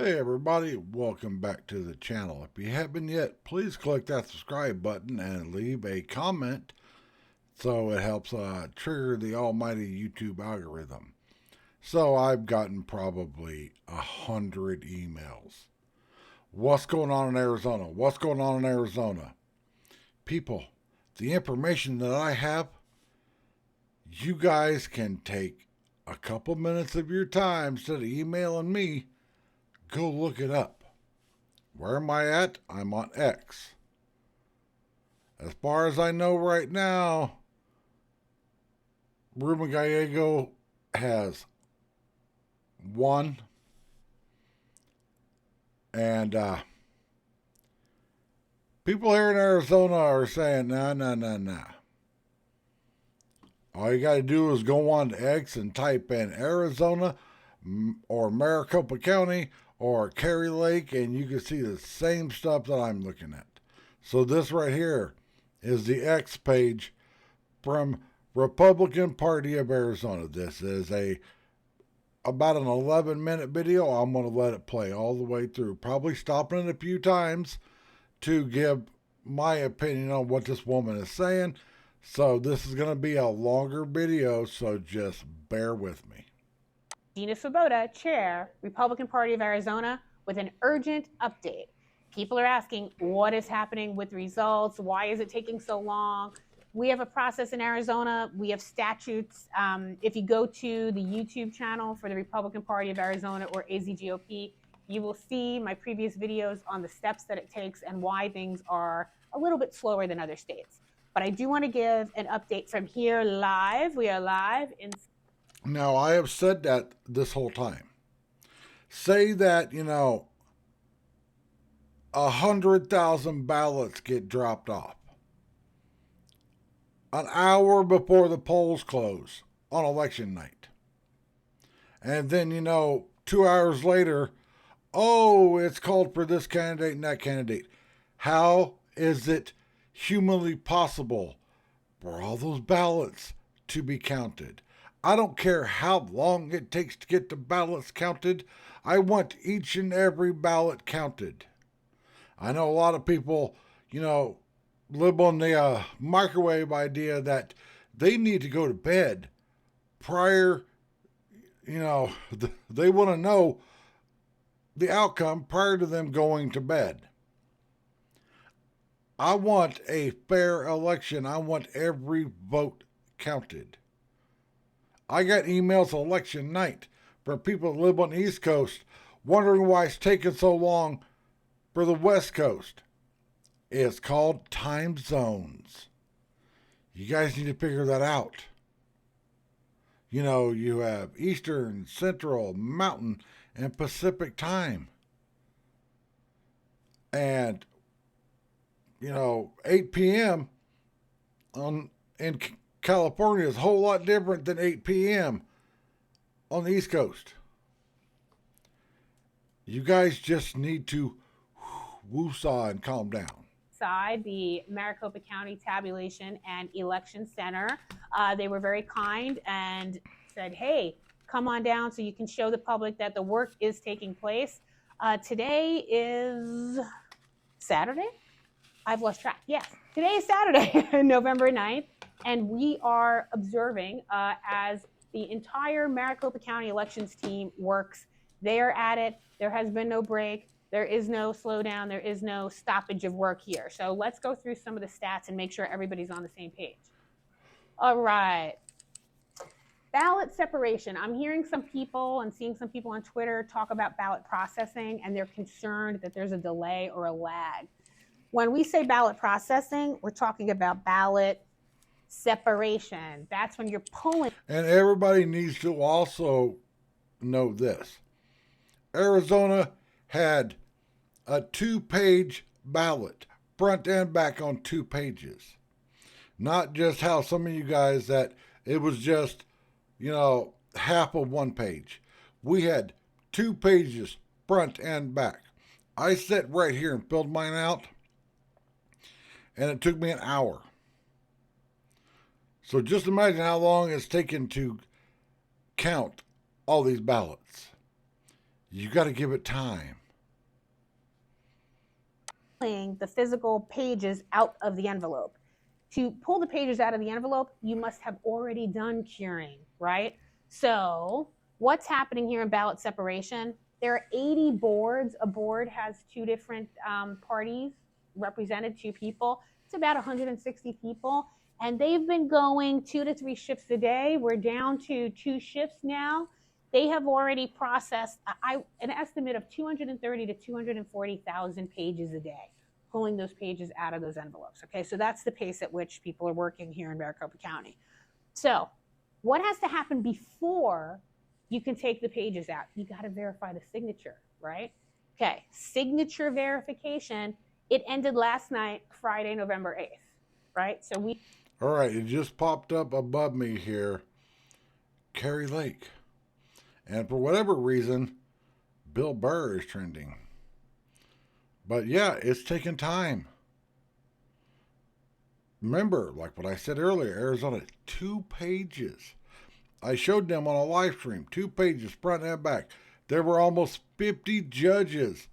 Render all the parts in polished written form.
Hey everybody, welcome back to the channel. If you haven't yet, please click that subscribe button and leave a comment so it helps trigger the almighty YouTube algorithm. So I've gotten probably 100 emails. What's going on in Arizona? What's going on in Arizona? People, the information that I have, you guys can take a couple minutes of your time instead of emailing me. Go look it up. Where am I at? I'm on X. As far as I know right now, Ruben Gallego has one. And people here in Arizona are saying, nah. All you got to do is go on to X and type in Arizona or Maricopa County or Cary Lake, and you can see the same stuff that I'm looking at. So this right here is the X page from Republican Party of Arizona. This is about an 11-minute video. I'm going to let it play all the way through, probably stopping it a few times to give my opinion on what this woman is saying. So this is going to be a longer video, so just bear with me. Dina Swoboda, Chair, Republican Party of Arizona, with an urgent update. People are asking, what is happening with results? Why is it taking so long? We have a process in Arizona. We have statutes. If you go to the YouTube channel for the Republican Party of Arizona or AZGOP, you will see my previous videos on the steps that it takes and why things are a little bit slower than other states. But I do want to give an update from here live. We are live in... Now, I have said that this whole time. Say that, 100,000 ballots get dropped off an hour before the polls close on election night. And then, 2 hours later, oh, it's called for this candidate and that candidate. How is it humanly possible for all those ballots to be counted? I don't care how long it takes to get the ballots counted. I want each and every ballot counted. I know a lot of people, live on the microwave idea that they need to go to bed prior, they want to know the outcome prior to them going to bed. I want a fair election. I want every vote counted. I got emails election night from people that live on the East Coast wondering why it's taking so long for the West Coast. It's called time zones. You guys need to figure that out. You have Eastern, Central, Mountain, and Pacific time. And, 8 p.m. in California is a whole lot different than 8 p.m. on the East Coast. You guys just need to woosah and calm down. The Maricopa County Tabulation and Election Center. They were very kind and said, hey, come on down so you can show the public that the work is taking place. Today is Saturday? I've lost track. Yes, today is Saturday, November 9th, and we are observing as the entire Maricopa County elections team works. They are at it. There has been no break. There is no slowdown. There is no stoppage of work here. So let's go through some of the stats and make sure everybody's on the same page. All right. Ballot separation. I'm hearing some people and seeing some people on Twitter talk about ballot processing, and they're concerned that there's a delay or a lag. When we say ballot processing, we're talking about ballot separation. That's when you're pulling. And everybody needs to also know this. Arizona had a 2-page ballot, front and back on 2 pages. Not just how some of you guys that it was just, half of 1 page. We had 2 pages, front and back. I sat right here and filled mine out, and it took me an hour. So just imagine how long it's taken to count all these ballots. You got to give it time. The physical pages out of the envelope. To pull the pages out of the envelope, you must have already done curing, right? So what's happening here in ballot separation? There are 80 boards. A board has two different parties represented, two people. It's about 160 people. And they've been going 2 to 3 shifts a day. We're down to 2 shifts now. They have already processed an estimate of 230 to 240,000 pages a day, pulling those pages out of those envelopes. Okay, so that's the pace at which people are working here in Maricopa County. So what has to happen before you can take the pages out? You got to verify the signature, right? Okay, signature verification. It ended last night, Friday, November 8th, right? So we. All right, it just popped up above me here, Carrie Lake. And for whatever reason, Bill Burr is trending. But yeah, it's taking time. Remember, like what I said earlier, Arizona, 2 pages. I showed them on a live stream, 2 pages, front and back. There were almost 50 judges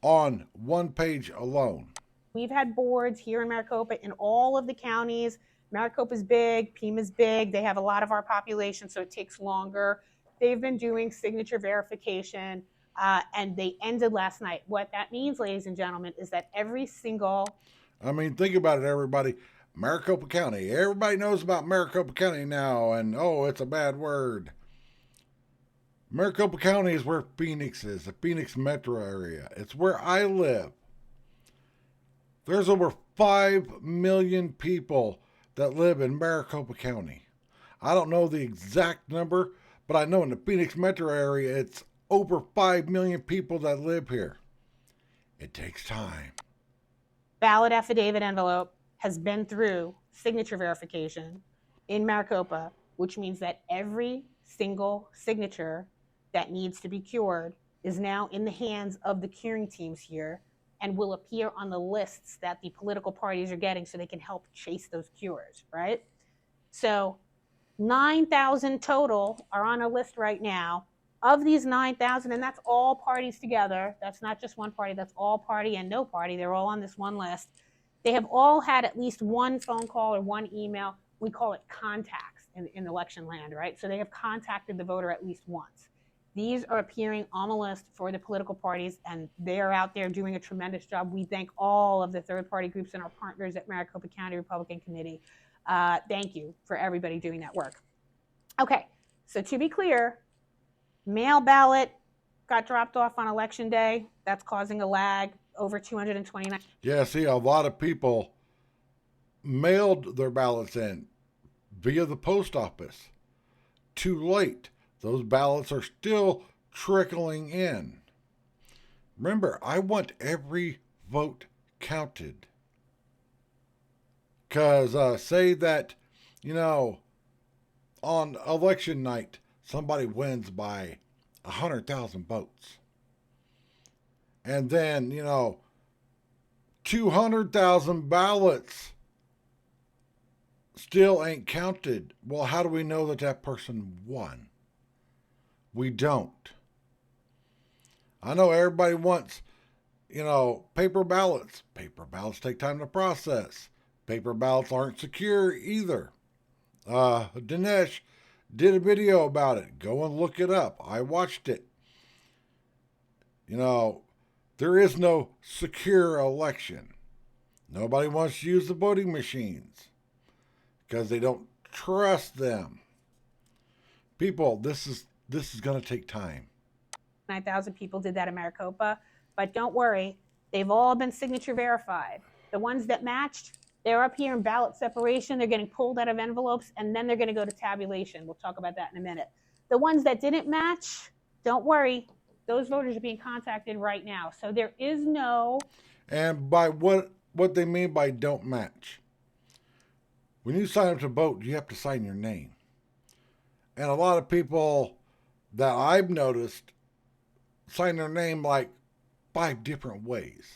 on 1 page alone. We've had boards here in Maricopa in all of the counties. Maricopa's big, Pima's big. They have a lot of our population, so it takes longer. They've been doing signature verification, and they ended last night. What that means, ladies and gentlemen, is that every single... I mean, think about it, everybody. Maricopa County. Everybody knows about Maricopa County now, and oh, it's a bad word. Maricopa County is where Phoenix is, the Phoenix metro area. It's where I live. There's over 5 million people that live in Maricopa County. I don't know the exact number, but I know in the Phoenix metro area, it's over 5 million people that live here. It takes time. Ballot affidavit envelope has been through signature verification in Maricopa, which means that every single signature that needs to be cured is now in the hands of the curing teams here and will appear on the lists that the political parties are getting so they can help chase those cures, right? So 9,000 total are on a list right now. Of these 9,000, and that's all parties together, that's not just one party, that's all party and no party, they're all on this one list. They have all had at least one phone call or one email. We call it contacts in election land, right? So they have contacted the voter at least once. These are appearing on the list for the political parties, and they are out there doing a tremendous job. We thank all of the third-party groups and our partners at Maricopa County Republican Committee. Thank you for everybody doing that work. Okay, so to be clear, mail ballot got dropped off on election day. That's causing a lag, over 229. Yeah, see, a lot of people mailed their ballots in via the post office. Too late. Those ballots are still trickling in. Remember, I want every vote counted. Because say that, on election night, somebody wins by 100,000 votes. And then, 200,000 ballots still ain't counted. Well, how do we know that that person won? We don't. I know everybody wants, paper ballots. Paper ballots take time to process. Paper ballots aren't secure either. Dinesh did a video about it. Go and look it up. I watched it. There is no secure election. Nobody wants to use the voting machines because they don't trust them. People, this is going to take time. 9,000 people did that in Maricopa, but don't worry, they've all been signature verified. The ones that matched, they're up here in ballot separation. They're getting pulled out of envelopes, and then they're going to go to tabulation. We'll talk about that in a minute. The ones that didn't match, don't worry, those voters are being contacted right now. So there is no... And by what they mean by don't match. When you sign up to vote, you have to sign your name. And a lot of people that I've noticed sign their name like 5 different ways.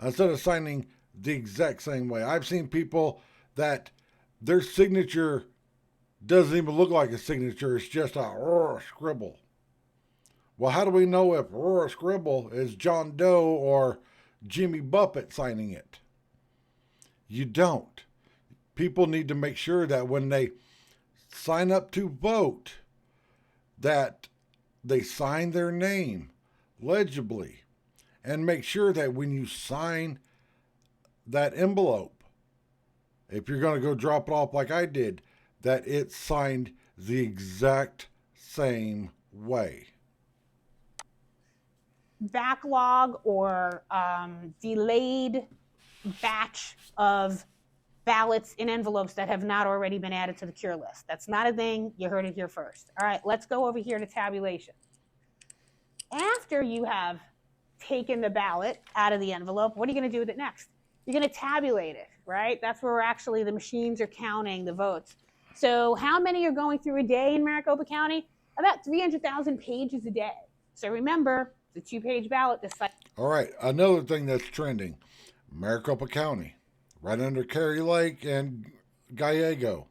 Instead of signing the exact same way. I've seen people that their signature doesn't even look like a signature. It's just a scribble. Well, how do we know if Aurora Scribble is John Doe or Jimmy Buffett signing it? You don't. People need to make sure that when they sign up to vote, that they sign their name legibly, and make sure that when you sign that envelope, if you're going to go drop it off like I did, that it's signed the exact same way. Backlog or delayed batch of ballots in envelopes that have not already been added to the cure list. That's not a thing. You heard it here first. All right, let's go over here to tabulation. After you have taken the ballot out of the envelope, what are you going to do with it next? You're going to tabulate it, right? That's where actually the machines are counting the votes. So how many are going through a day in Maricopa County? About 300,000 pages a day. So remember, the 2-page ballot. All right, another thing that's trending, Maricopa County, right under Cary Lake and Gallego.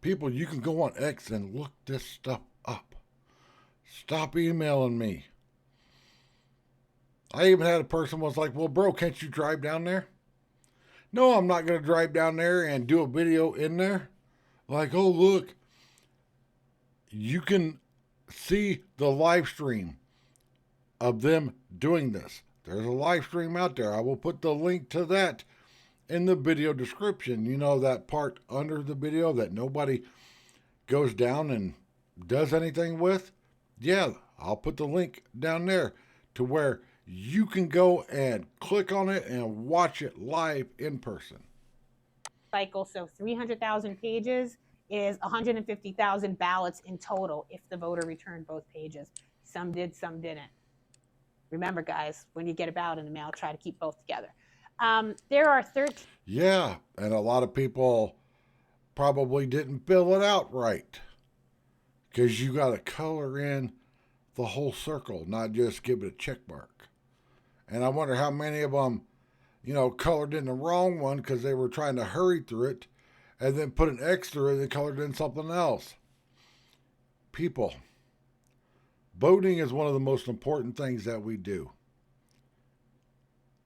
People, you can go on X and look this stuff up. Stop emailing me. I even had a person was like, well, bro, can't you drive down there? No, I'm not going to drive down there and do a video in there. Like, oh, look, you can see the live stream of them doing this. There's a live stream out there. I will put the link to that in the video description. You know, that part under the video that nobody goes down and does anything with? Yeah, I'll put the link down there to where you can go and click on it and watch it live in person. Cycle, so 300,000 pages is 150,000 ballots in total if the voter returned both pages. Some did, some didn't. Remember, guys, when you get a ballot in the mail, try to keep both together. There are 13. Yeah, and a lot of people probably didn't fill it out right, because you got to color in the whole circle, not just give it a check mark. And I wonder how many of them, you know, colored in the wrong one because they were trying to hurry through it, and then put an X through it and colored in something else. People, voting is one of the most important things that we do.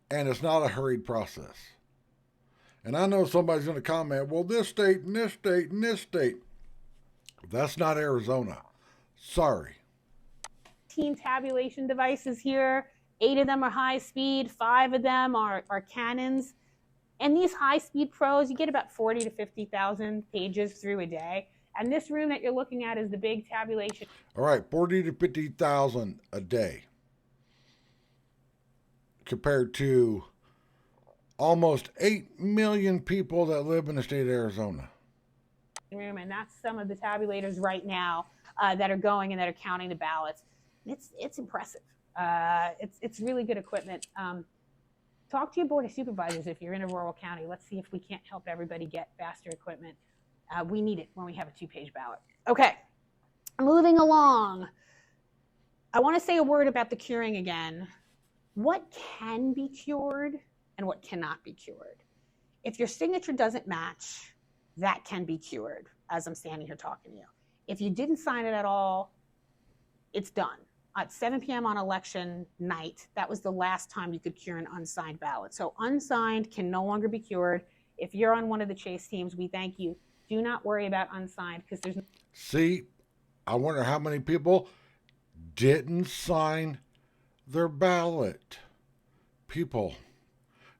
And it's not a hurried process. And I know somebody's going to comment, well, this state and this state and this state. That's not Arizona. Sorry. Tabulation devices here. 8 of them are high speed. 5 of them are Canons. And these high speed pros, you get about 40 to 50,000 pages through a day. And this room that you're looking at is the big tabulation. All right, 40 to 50,000 a day, compared to almost 8 million people that live in the state of Arizona. Room, and that's some of the tabulators right now that are going and that are counting the ballots. It's impressive. It's really good equipment. Talk to your board of supervisors if you're in a rural county. Let's see if we can't help everybody get faster equipment. We need it when we have a 2-page ballot. Okay, moving along. I want to say a word about the curing again. What can be cured and what cannot be cured? If your signature doesn't match, that can be cured as I'm standing here talking to you. If you didn't sign it at all, it's done. At 7 p.m. on election night, that was the last time you could cure an unsigned ballot. So unsigned can no longer be cured. If you're on one of the chase teams, we thank you. Do not worry about unsigned because there's... See, I wonder how many people didn't sign their ballot. People,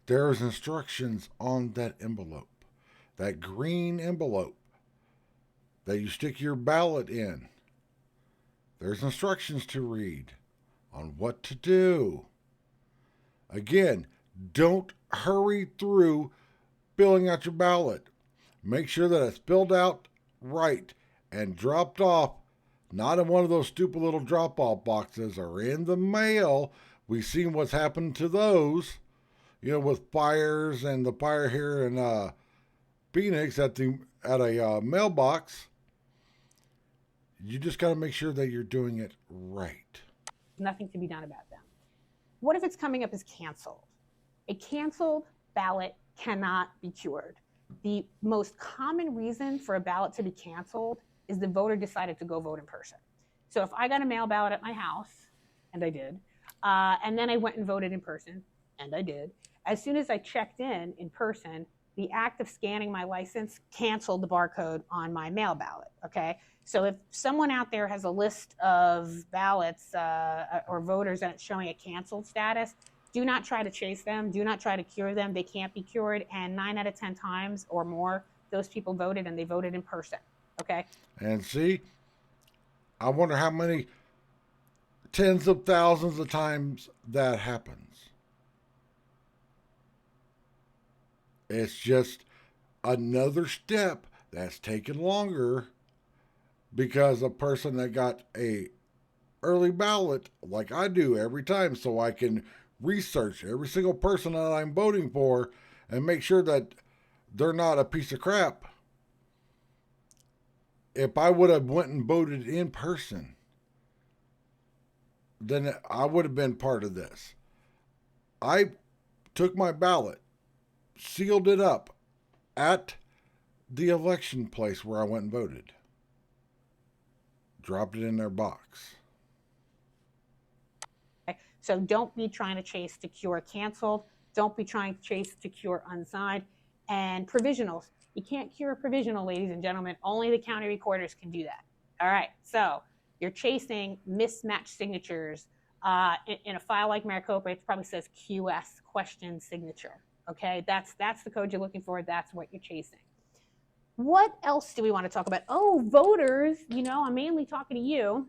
there's instructions on that envelope, that green envelope that you stick your ballot in. There's instructions to read on what to do. Again, don't hurry through filling out your ballot. Make sure that it's filled out right and dropped off, not in one of those stupid little drop-off boxes or in the mail. We've seen what's happened to those, you know, with fires and the fire here in Phoenix at a mailbox. You just got to make sure that you're doing it right. Nothing to be done about them. What if it's coming up as canceled? A canceled ballot cannot be cured. The most common reason for a ballot to be canceled is the voter decided to go vote in person. So if I got a mail ballot at my house, and I did, and then I went and voted in person, and I did, as soon as I checked in person, the act of scanning my license canceled the barcode on my mail ballot, okay? So if someone out there has a list of ballots or voters and it's showing a canceled status, do not try to chase them. Do not try to cure them. They can't be cured. And 9 out of 10 times or more, those people voted, and they voted in person, okay? And see, I wonder how many tens of thousands of times that happens. It's just another step that's taken longer because a person that got a early ballot, like I do every time, so I can research every single person that I'm voting for and make sure that they're not a piece of crap. If I would have went and voted in person, then I would have been part of this. I took my ballot, sealed it up at the election place where I went and voted, dropped it in their box. So don't be trying to chase to cure canceled. Don't be trying to chase to cure unsigned. And provisionals. You can't cure a provisional, ladies and gentlemen. Only the county recorders can do that. All right. So you're chasing mismatched signatures. In a file like Maricopa, it probably says QS, question signature. Okay. That's the code you're looking for. That's what you're chasing. What else do we want to talk about? Oh, voters. You know, I'm mainly talking to you.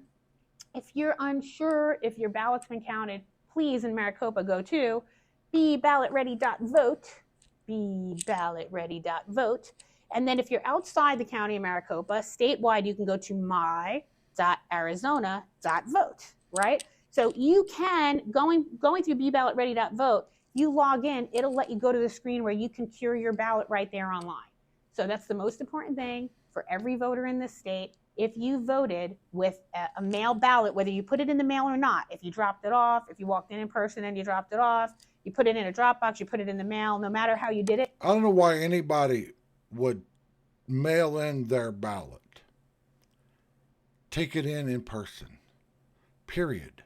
If you're unsure if your ballot's been counted, please, in Maricopa, go to beballotready.vote, beballotready.vote. And then if you're outside the county of Maricopa, statewide, you can go to my.arizona.vote, right? So you can, going through beballotready.vote, you log in, it'll let you go to the screen where you can cure your ballot right there online. So that's the most important thing for every voter in this state. If you voted with a mail ballot, whether you put it in the mail or not, if you dropped it off, if you walked in person and you dropped it off, you put it in a drop box, you put it in the mail, no matter how you did it. I don't know why anybody would mail in their ballot. Take it in person. Period.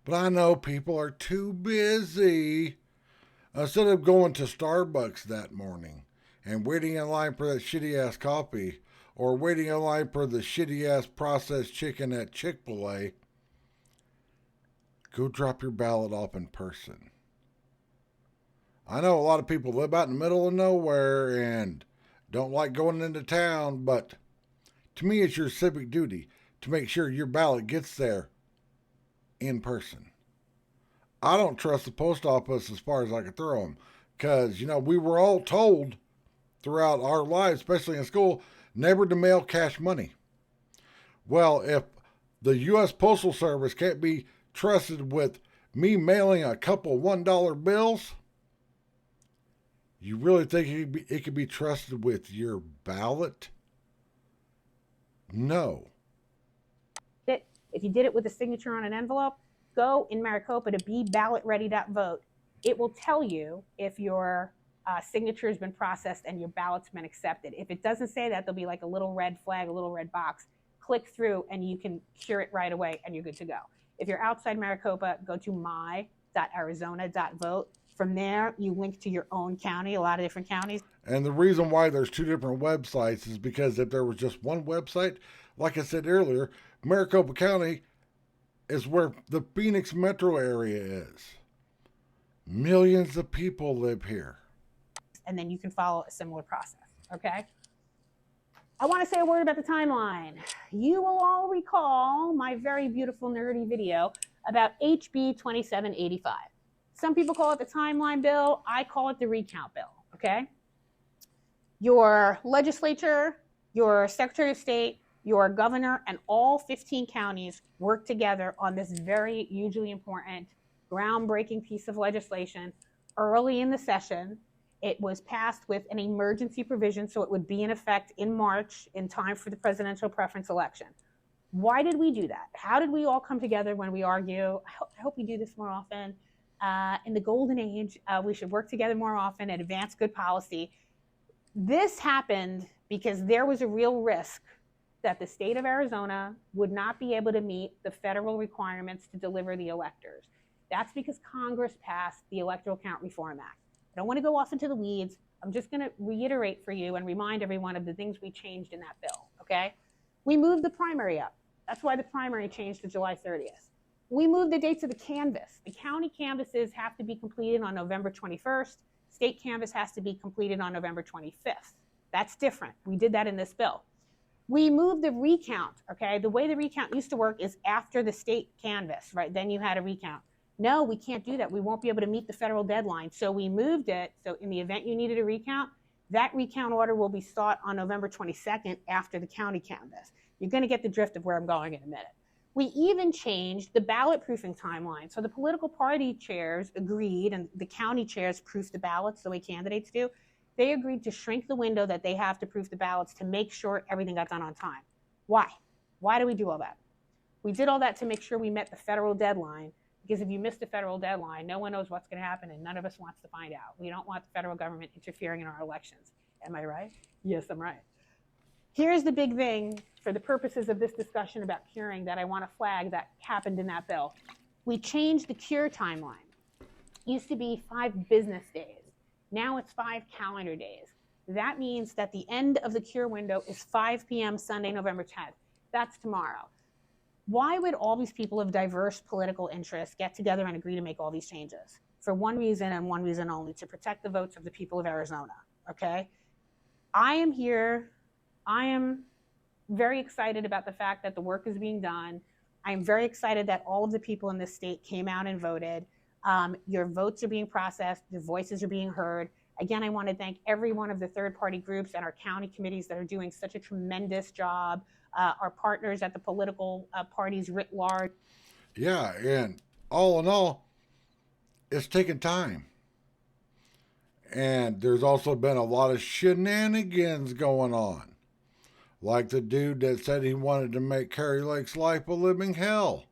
But I know people are too busy. Instead of going to Starbucks that morning and waiting in line for that shitty ass coffee, or waiting in line for the shitty-ass processed chicken at Chick-fil-A, go drop your ballot off in person. I know a lot of people live out in the middle of nowhere and don't like going into town, but to me it's your civic duty to make sure your ballot gets there in person. I don't trust the post office as far as I can throw them, because, you know, we were all told throughout our lives, especially in school, never to mail cash money. Well, if the U.S. Postal Service can't be trusted with me mailing a couple $1 bills, you really think it could be trusted with your ballot? No. If you did it with a signature on an envelope, go in Maricopa to beballotready.vote. It will tell you if your signature has been processed and your ballot's been accepted. If it doesn't say that, there'll be like a little red flag, a little red box. Click through and you can cure it right away and you're good to go. If you're outside Maricopa, go to my.arizona.vote. From there, you link to your own county, a lot of different counties. And the reason why there's two different websites is because if there was just one website, like I said earlier, Maricopa County is where the Phoenix metro area is. Millions of people live here. And then you can follow a similar process, okay? I want to say a word about the timeline. You will all recall my very beautiful nerdy video about HB 2785. Some people call it the timeline bill. I call it the recount bill, okay? Your legislature, your Secretary of State, your governor, and all 15 counties work together on this very hugely important, groundbreaking piece of legislation early in the session. It was passed with an emergency provision, so it would be in effect in March in time for the presidential preference election. Why did we do that? How did we all come together when we argue? I hope we do this more often. In the golden age, we should work together more often and advance good policy. This happened because there was a real risk that the state of Arizona would not be able to meet the federal requirements to deliver the electors. That's because Congress passed the Electoral Count Reform Act. I don't want to go off into the weeds. I'm just going to reiterate for you and remind everyone of the things we changed in that bill, okay? We moved the primary up. That's why the primary changed to July 30th. We moved the dates of the canvass. The county canvasses have to be completed on November 21st. State canvass has to be completed on November 25th. That's different. We did that in this bill. We moved the recount, okay? The way the recount used to work is after the state canvass, right? Then you had a recount. No, we can't do that. We won't be able to meet the federal deadline. So we moved it. So in the event you needed a recount, that recount order will be sought on November 22nd after the county canvass. You're going to get the drift of where I'm going in a minute. We even changed the ballot proofing timeline. So the political party chairs agreed, and the county chairs proof the ballots the way candidates do. They agreed to shrink the window that they have to proof the ballots to make sure everything got done on time. Why? Why do we do all that? We did all that to make sure we met the federal deadline, because if you miss the federal deadline, no one knows what's going to happen, and none of us wants to find out. We don't want the federal government interfering in our elections. Am I right? Yes, I'm right. Here's the big thing for the purposes of this discussion about curing that I want to flag that happened in that bill. We changed the cure timeline. It used to be 5 business days. Now it's 5 calendar days. That means that the end of the cure window is 5 p.m. Sunday, November 10th. That's tomorrow. Why would all these people of diverse political interests get together and agree to make all these changes? For one reason and one reason only, to protect the votes of the people of Arizona, okay? I am here. I am very excited about the fact that the work is being done. I am very excited that all of the people in this state came out and voted. Your votes are being processed. Your voices are being heard. Again, I want to thank every one of the third-party groups and our county committees that are doing such a tremendous job. Our partners at the political parties writ large. Yeah, and all in all, it's taken time. And there's also been a lot of shenanigans going on. Like the dude that said he wanted to make Kari Lake's life a living hell.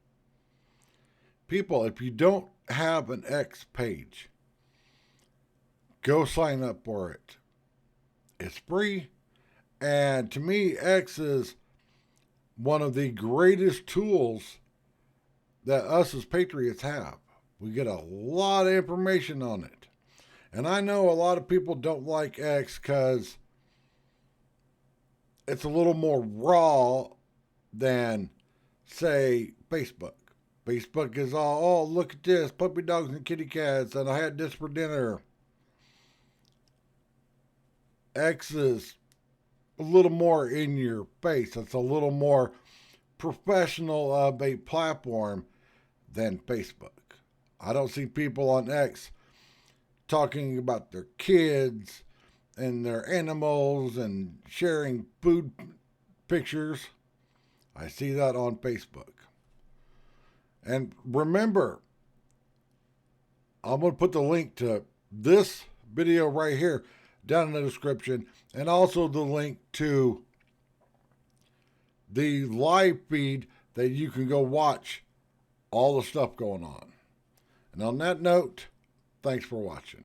People, if you don't have an X page, go sign up for it. It's free. And to me, X is one of the greatest tools that us as patriots have. We get a lot of information on it. And I know a lot of people don't like X because it's a little more raw than, say, Facebook. Facebook is all, oh, look at this, puppy dogs and kitty cats, and I had this for dinner. X is a little more in your face. It's a little more professional of a platform than Facebook. I don't see people on X talking about their kids and their animals and sharing food pictures. I see that on Facebook. And remember, I'm going to put the link to this video right here down in the description, and also the link to the live feed that you can go watch all the stuff going on. And on that note, thanks for watching.